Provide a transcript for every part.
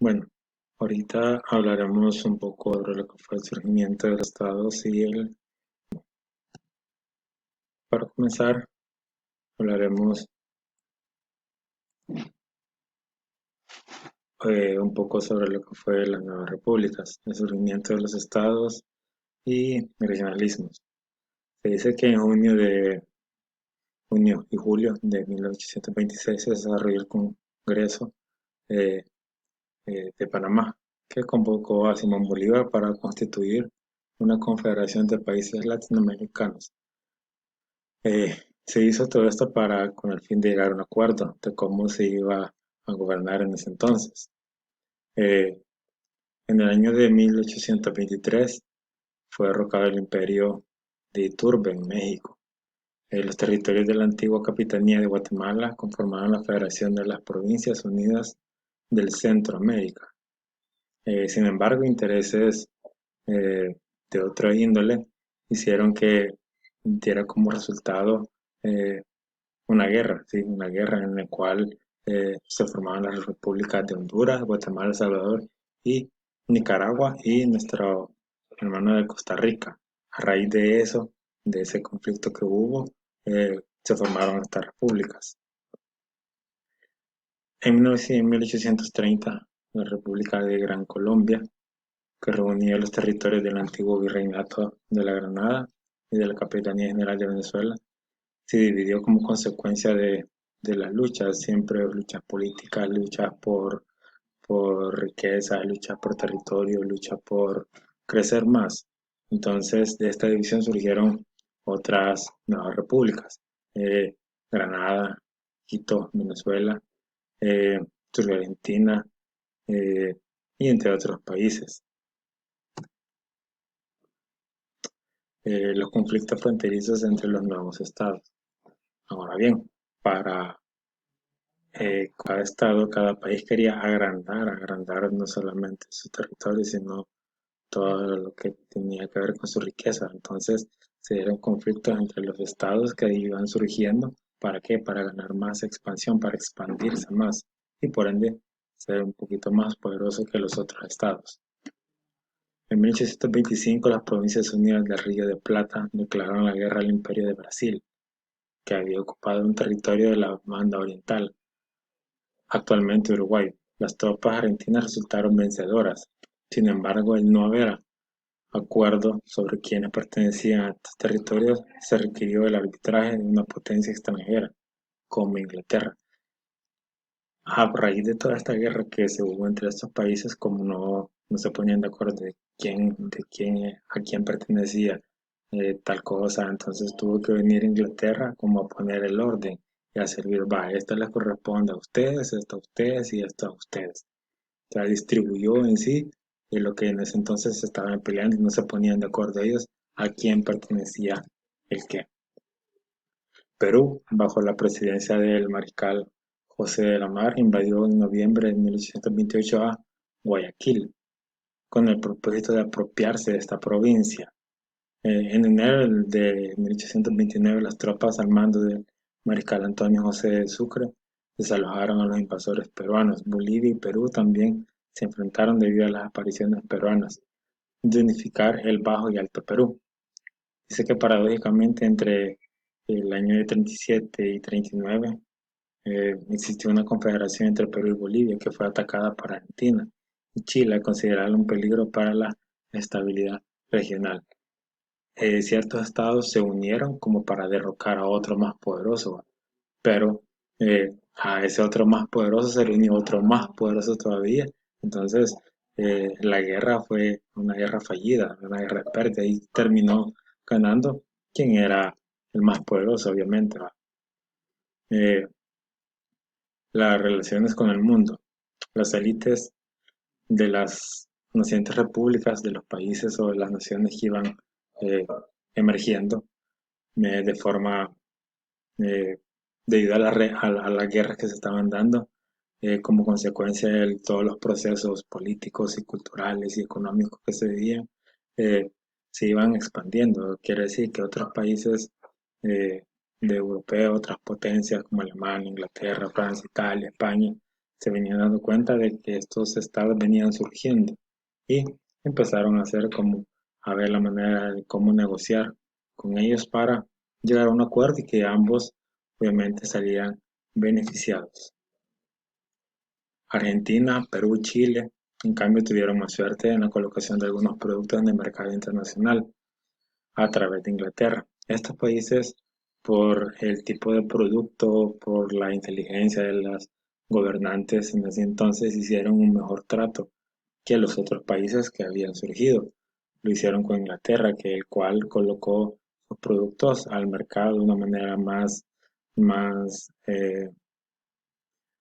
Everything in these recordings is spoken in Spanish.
Bueno, ahorita hablaremos un poco sobre lo que fue el surgimiento de los estados para comenzar, hablaremos un poco sobre lo que fue las nuevas repúblicas, el surgimiento de los estados y regionalismos. Se dice que en junio y julio de 1826 se desarrolló el Congreso eh, de Panamá, que convocó a Simón Bolívar para constituir una confederación de países latinoamericanos. Eh, Se hizo todo esto con el fin de llegar a un acuerdo de cómo se iba a gobernar en ese entonces. Eh, en el año de 1823 fue derrocado el imperio de Iturbide en México. Los territorios de la antigua Capitanía de Guatemala conformaban la Federación de las Provincias Unidas del Centroamérica. Sin embargo, intereses eh, de otra índole hicieron que diera como resultado eh, una guerra, ¿sí? Una guerra en la cual se formaban las repúblicas de Honduras, Guatemala, El Salvador y Nicaragua y nuestro hermano de Costa Rica. A raíz de eso, de ese conflicto que hubo, se formaron estas repúblicas. En 1830, la República de Gran Colombia, que reunía los territorios del antiguo virreinato de la Granada y de la Capitanía General de Venezuela, se dividió como consecuencia de las luchas, siempre luchas políticas, luchas por riqueza, luchas por territorio, luchas por crecer más. Entonces, de esta división surgieron otras nuevas repúblicas. Eh, Granada, Quito, Venezuela, eh, surgió Argentina eh, y entre otros países. Los conflictos fronterizos entre los nuevos estados. Ahora bien, para cada estado, cada país quería agrandar no solamente su territorio, sino todo lo que tenía que ver con su riqueza. Entonces se dieron conflictos entre los estados que iban surgiendo. ¿Para qué? Para ganar más expansión, para expandirse más y por ende ser un poquito más poderoso que los otros estados. En 1825 las Provincias Unidas del Río de Plata declararon la guerra al Imperio de Brasil, que había ocupado un territorio de la banda oriental, actualmente Uruguay. Las tropas argentinas resultaron vencedoras. Sin embargo, al no haber acuerdo sobre quiénes pertenecían a estos territorios, se requirió el arbitraje de una potencia extranjera, como Inglaterra. A raíz de toda esta guerra que se hubo entre estos países, como no se ponían de acuerdo a quién pertenecía tal cosa, entonces tuvo que venir Inglaterra como a poner el orden y a servir, va, esto les corresponde a ustedes, esto a ustedes y esto a ustedes. O sea, distribuyó en sí lo que en ese entonces se estaban peleando y no se ponían de acuerdo ellos a quién pertenecía el qué. Perú, bajo la presidencia del mariscal José de la Mar, invadió en noviembre de 1828 a Guayaquil con el propósito de apropiarse de esta provincia. En enero de 1829, las tropas al mando del mariscal Antonio José de Sucre desalojaron a los invasores peruanos. Bolivia y Perú también se enfrentaron debido a las apariciones peruanas de unificar el Bajo y Alto Perú. Dice que paradójicamente entre el año de 37 y 39 existió una confederación entre Perú y Bolivia que fue atacada por Argentina y Chile al considerarla un peligro para la estabilidad regional. Ciertos estados se unieron como para derrocar a otro más poderoso, pero a ese otro más poderoso se le unió otro más poderoso todavía. Entonces, la guerra fue una guerra fallida, una guerra de pérdida y terminó ganando quien era el más poderoso, obviamente. ¿Va? Eh, las relaciones con el mundo. Las élites de las nacientes repúblicas, de los países o de las naciones que iban eh, emergiendo de forma eh, debido a las guerras que se estaban dando, como consecuencia de todos los procesos políticos y culturales y económicos que se vivían, eh, se iban expandiendo. Quiere decir que otros países eh, de europeos, otras potencias como Alemania, Inglaterra, Francia, Italia, España, se venían dando cuenta de que estos estados venían surgiendo y empezaron a hacer como a ver la manera de cómo negociar con ellos para llegar a un acuerdo y que ambos obviamente salían beneficiados. Argentina, Perú y Chile, en cambio, tuvieron más suerte en la colocación de algunos productos en el mercado internacional a través de Inglaterra. Estos países, por el tipo de producto, por la inteligencia de las gobernantes en ese entonces, hicieron un mejor trato que los otros países que habían surgido. Lo hicieron con Inglaterra, que el cual colocó sus productos al mercado de una manera más, eh,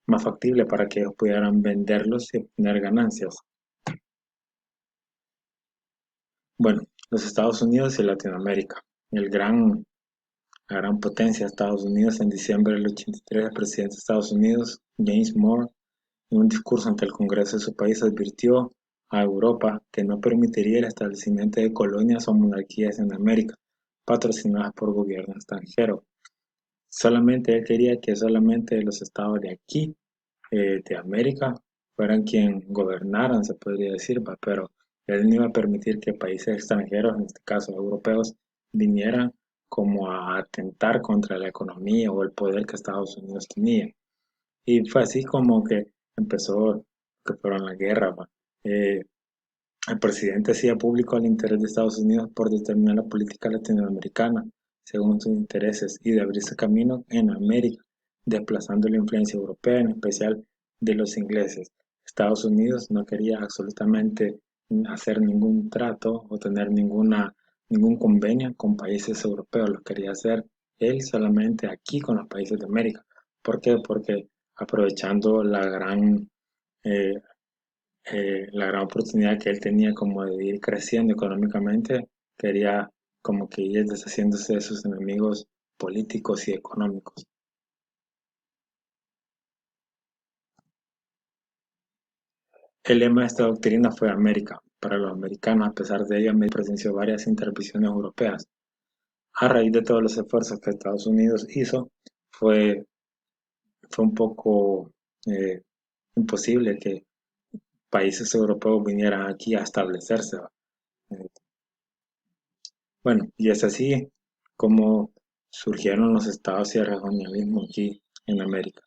más factible para que ellos pudieran venderlos y obtener ganancias. Bueno, los Estados Unidos y Latinoamérica. El gran La gran potencia de Estados Unidos. En diciembre del 83, el presidente de Estados Unidos, James Moore, en un discurso ante el Congreso de su país, advirtió a Europa que no permitiría el establecimiento de colonias o monarquías en América, patrocinadas por gobierno extranjero. Solamente él quería que solamente los estados de aquí, de América, fueran quien gobernaran, se podría decir, pero él no iba a permitir que países extranjeros, en este caso europeos, vinieran como a atentar contra la economía o el poder que Estados Unidos tenía. Y fue así como que empezó, que fueron la guerra. Eh, el presidente hacía público el interés de Estados Unidos por determinar la política latinoamericana según sus intereses y de abrirse camino en América, desplazando la influencia europea, en especial de los ingleses. Estados Unidos no quería absolutamente hacer ningún trato o tener ningún convenio con países europeos, lo quería hacer él solamente aquí con los países de América. ¿Por qué? Porque aprovechando eh, la gran oportunidad que él tenía como de ir creciendo económicamente, quería como que ir deshaciéndose de sus enemigos políticos y económicos. El lema de esta doctrina fue América. Para los americanos, a pesar de ello, América presenció varias intervenciones europeas. A raíz de todos los esfuerzos que Estados Unidos hizo, fue, fue un poco eh, imposible que países europeos vinieran aquí a establecerse. Eh, Bueno, y es así como surgieron los estados y el regionalismo aquí en América.